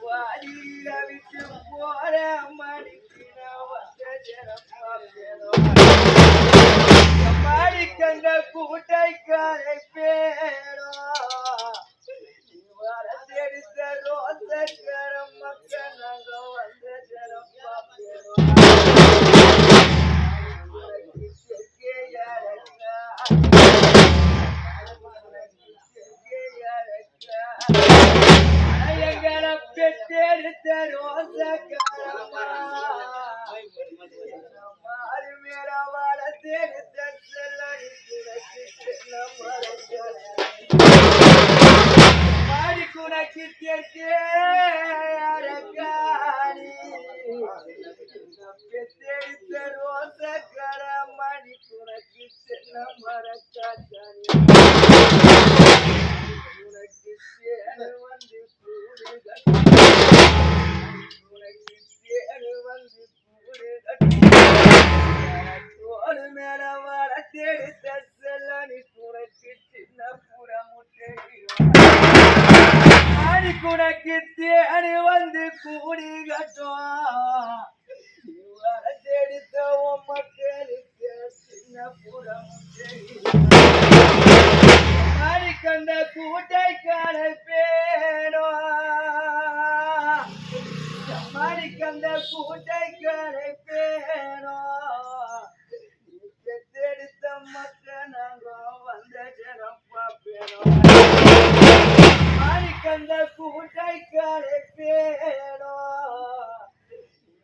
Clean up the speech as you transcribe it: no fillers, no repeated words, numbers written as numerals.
வாடியில விட்டு போற மணிக்கு நான் வந்த ஜனப்பாப்பேனோ மாடி கண்ட கூட்டைக்காரை பேரோ எடுத்த ரோசக்காரம் மக்கள் நாங்க வந்த ஜனப்பாப்பேனோ பெற்றெடுத்த ரோசக்காரமா மாறு மேல வளர்த்தெடுத்த செல்லடி மாடி குணக்கு தெற்கேரக்காரி பெற்றெடுத்த ரோசக்கார மாடி குணக்கு செல்ல மரக்காரி உனக்கு சேரு வந்து கூடு உனக்கு சேரு வந்து கூடு தோடு மேல வளர்த்தெடுத்த செல்லனி உனக்கு சின்ன புற முட்டை ஆடி குணக்கு தேடி வந்து கூடி கட்டும் வளர்த்தெடுத்த உன் மக்களுக்கு சின்ன புற முட்டை